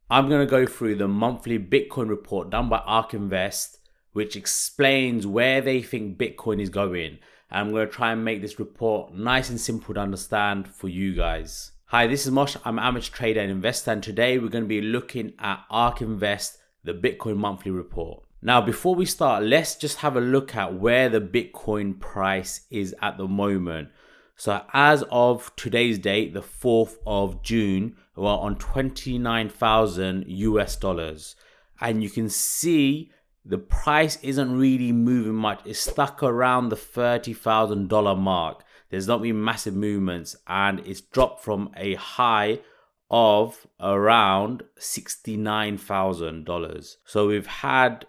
I'm going to go through the monthly Bitcoin report done by ARK Invest, which explains where they think Bitcoin is going. I'm going to try and make this report nice and simple to understand for you guys. Hi, this is Mosh. I'm an amateur trader and investor, and today we're going to be looking at ARK Invest, the Bitcoin monthly report. Now, before we start, let's just have a look at where the Bitcoin price is at the moment. So as of today's date, the 4th of June, we're on 29,000 US dollars. And you can see the price isn't really moving much. It's stuck around the $30,000 mark. There's not been massive movements, and it's dropped from a high of around $69,000. So we've had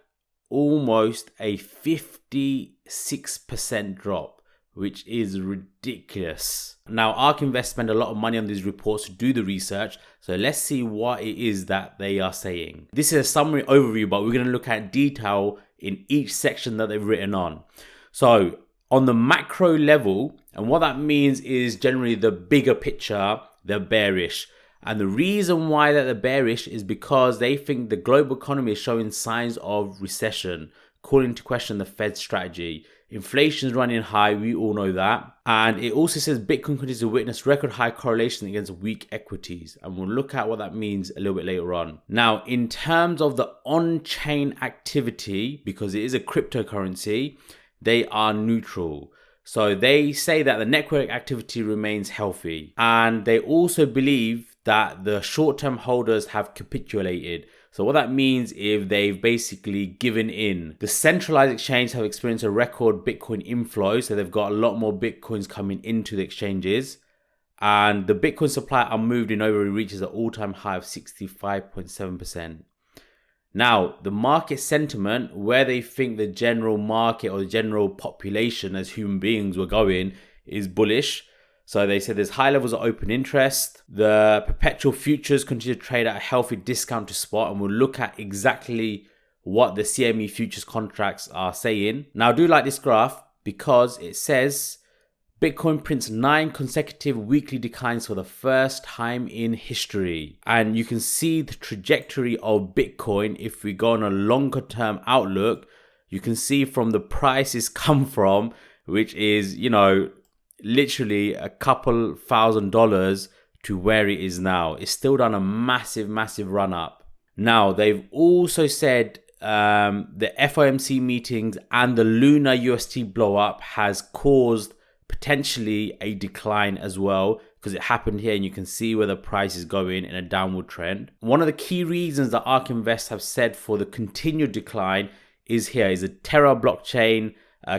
almost a 56% drop, which is ridiculous. Now, ARK Invest spend a lot of money on these reports to do the research, so let's see what it is that they are saying. This is a summary overview, but we're going to look at detail in each section that they've written on. So on the macro level, and what that means is generally the bigger picture, they're bearish. And the reason why that they're bearish is because they think the global economy is showing signs of recession, calling into question the Fed's strategy. Inflation is running high, we all know that. And it also says Bitcoin continues to witness record high correlation against weak equities. And we'll look at what that means a little bit later on. Now, in terms of the on-chain activity, because it is a cryptocurrency, they are neutral. So they say that the network activity remains healthy. And they also believe that the short-term holders have capitulated. So what that means is they've basically given in. The centralized exchanges have experienced a record Bitcoin inflow, so they've got a lot more Bitcoins coming into the exchanges. And the Bitcoin supply unmoved in over reaches an all-time high of 65.7%. Now, the market sentiment, where they think the general market or the general population as human beings were going, is bullish. So they said there's high levels of open interest. The perpetual futures continue to trade at a healthy discount to spot, and we'll look at exactly what the CME futures contracts are saying. Now, I do like this graph because it says Bitcoin prints 9 consecutive weekly declines for the first time in history. And you can see the trajectory of Bitcoin. If we go on a longer term outlook, you can see from the price it's come from, which is, literally a couple $1,000 to where it is now. It's still done a massive run up. Now, they've also said the FOMC meetings and the Luna UST blow up has caused potentially a decline as well, because it happened here and you can see where the price is going in a downward trend. One of the key reasons that ARK Invest have said for the continued decline is a Terra blockchain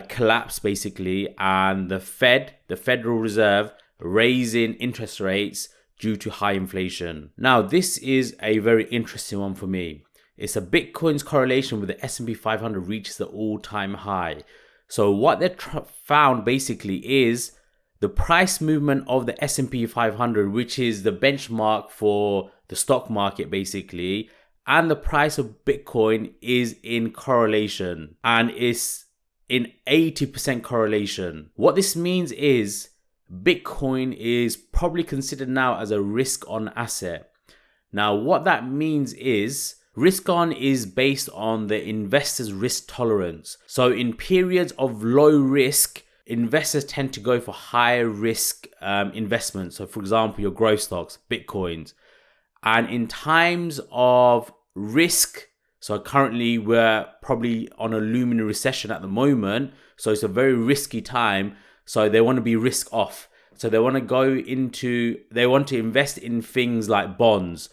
collapse basically, and the Federal Reserve, raising interest rates due to high inflation. Now, this is a very interesting one for me. It's a Bitcoin's correlation with the S&P 500 reaches the all-time high. So what they found basically is the price movement of the S&P 500, which is the benchmark for the stock market basically, and the price of Bitcoin is in correlation, and it's in 80% correlation. What this means is Bitcoin is probably considered now as a risk-on asset. Now, what that means is risk-on is based on the investor's risk tolerance. So in periods of low risk, investors tend to go for higher risk investments. So for example, your growth stocks, Bitcoins. And in times of risk, so currently we're probably on a looming recession at the moment. So it's a very risky time. So they want to be risk off. So they want to invest in things like bonds,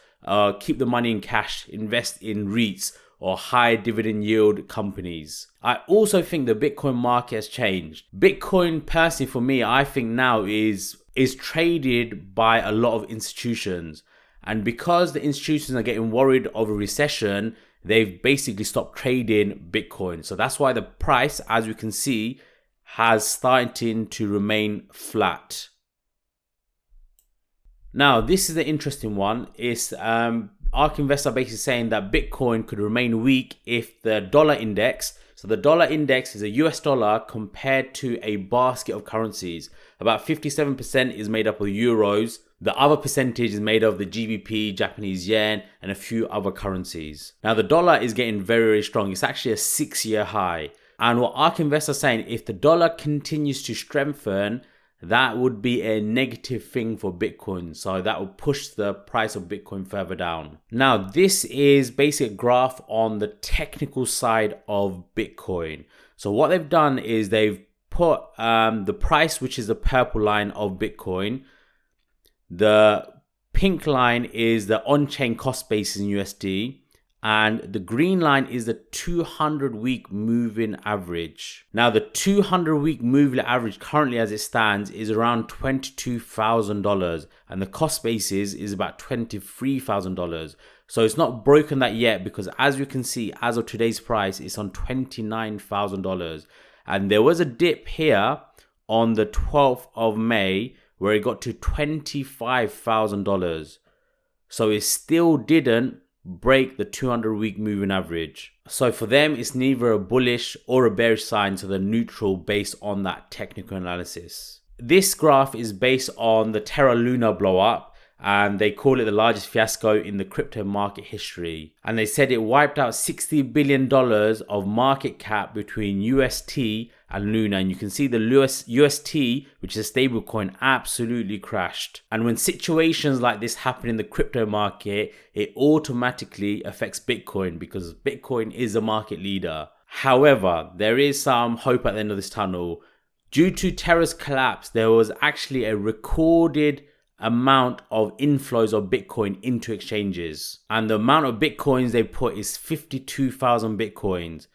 keep the money in cash, invest in REITs or high dividend yield companies. I also think the Bitcoin market has changed. Bitcoin personally for me, I think now is traded by a lot of institutions. And because the institutions are getting worried of a recession, they've basically stopped trading Bitcoin. So that's why the price, as we can see, has started to remain flat. Now, this is the interesting one. It's ARK Invest are basically saying that Bitcoin could remain weak if the dollar index, so the dollar index is a US dollar compared to a basket of currencies. About 57% is made up of euros, The other percentage is made of the GBP, Japanese yen, and a few other currencies. Now the dollar is getting very, very strong. It's actually a 6-year high. And what ARK investors are saying, if the dollar continues to strengthen, that would be a negative thing for Bitcoin. So that will push the price of Bitcoin further down. Now, this is basically a graph on the technical side of Bitcoin. So what they've done is they've put the price, which is the purple line of Bitcoin. The pink line is the on-chain cost basis in USD. And the green line is the 200-week moving average. Now, the 200-week moving average currently as it stands is around $22,000. And the cost basis is about $23,000. So it's not broken that yet because as you can see, as of today's price, it's on $29,000. And there was a dip here on the 12th of May where it got to $25,000. So it still didn't break the 200-week moving average. So for them, it's neither a bullish or a bearish sign, so they're neutral based on that technical analysis. This graph is based on the Terra Luna blow up, and they call it the largest fiasco in the crypto market history. And they said it wiped out $60 billion of market cap between UST and Luna. And you can see the UST, which is a stable coin, absolutely crashed. And when situations like this happen in the crypto market, it automatically affects Bitcoin because Bitcoin is a market leader. However, there is some hope at the end of this tunnel. Due to Terra's collapse, there was actually a recorded amount of inflows of Bitcoin into exchanges, and the amount of Bitcoins they put is 52,000 Bitcoins,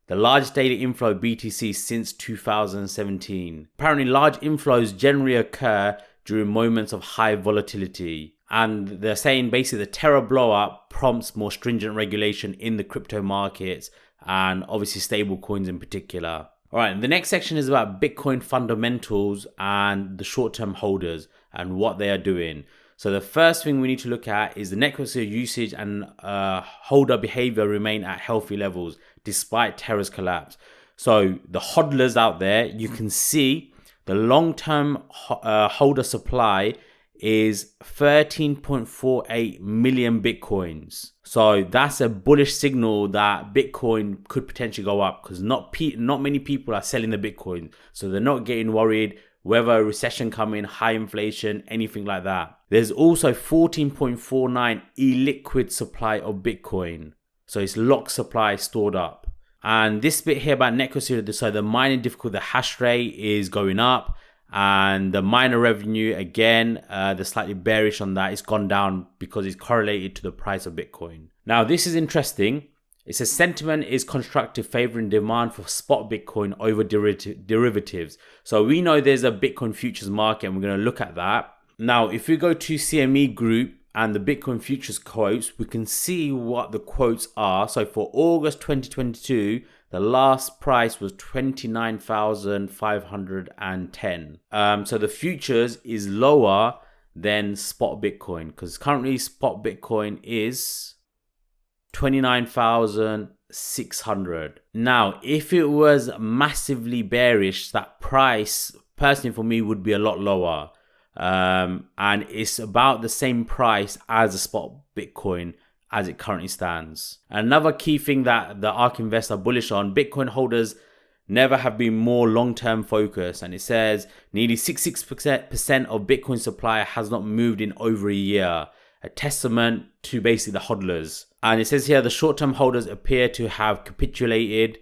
the largest daily inflow of BTC since 2017. Apparently large inflows generally occur during moments of high volatility, and they're saying basically the Terra blow up prompts more stringent regulation in the crypto markets and obviously stable coins in particular. All right, the next section is about Bitcoin fundamentals and the short-term holders and what they are doing. So the first thing we need to look at is the network usage and holder behavior remain at healthy levels despite Terra's collapse. So the hodlers out there, you can see the long-term holder supply is 13.48 million Bitcoins. So that's a bullish signal that Bitcoin could potentially go up because not many people are selling the Bitcoin. So they're not getting worried whether a recession coming, high inflation, anything like that. There's also 14.49 illiquid supply of Bitcoin. So it's locked supply stored up. And this bit here about network, so the mining difficulty, the hash rate is going up. And the miner revenue, again, they're slightly bearish on that. It's gone down because it's correlated to the price of Bitcoin. Now, this is interesting. It says sentiment is constructive, favoring demand for spot Bitcoin over derivatives. So we know there's a Bitcoin futures market, and we're going to look at that. Now, if we go to CME Group and the Bitcoin futures quotes, we can see what the quotes are. So for August 2022, the last price was 29,510. So the futures is lower than spot Bitcoin because currently spot Bitcoin is 29,600. Now, if it was massively bearish, that price personally for me would be a lot lower. And it's about the same price as a spot Bitcoin as it currently stands. Another key thing that the ARK investors are bullish on, Bitcoin holders never have been more long-term focused. And it says nearly 66% of Bitcoin supply has not moved in over a year, a testament to basically the hodlers. And it says here the short-term holders appear to have capitulated.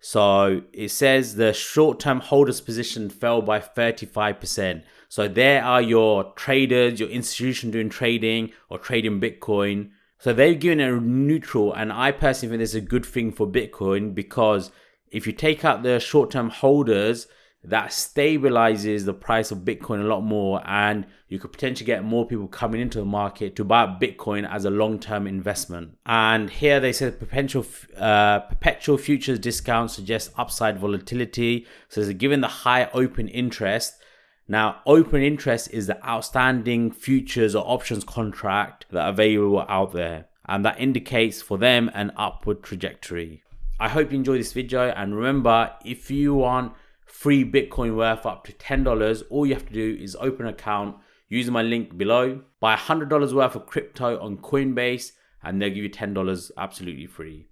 So it says the short-term holders position fell by 35%. So there are your traders, your institution doing trading or trading Bitcoin. So they've given it a neutral, and I personally think this is a good thing for Bitcoin because if you take out the short-term holders, that stabilizes the price of Bitcoin a lot more, and you could potentially get more people coming into the market to buy Bitcoin as a long-term investment. And here they said perpetual futures discount suggests upside volatility. So given the high open interest, now, open interest is the outstanding futures or options contract that are available out there. And that indicates for them an upward trajectory. I hope you enjoyed this video. And remember, if you want free Bitcoin worth up to $10, all you have to do is open an account using my link below. Buy $100 worth of crypto on Coinbase and they'll give you $10 absolutely free.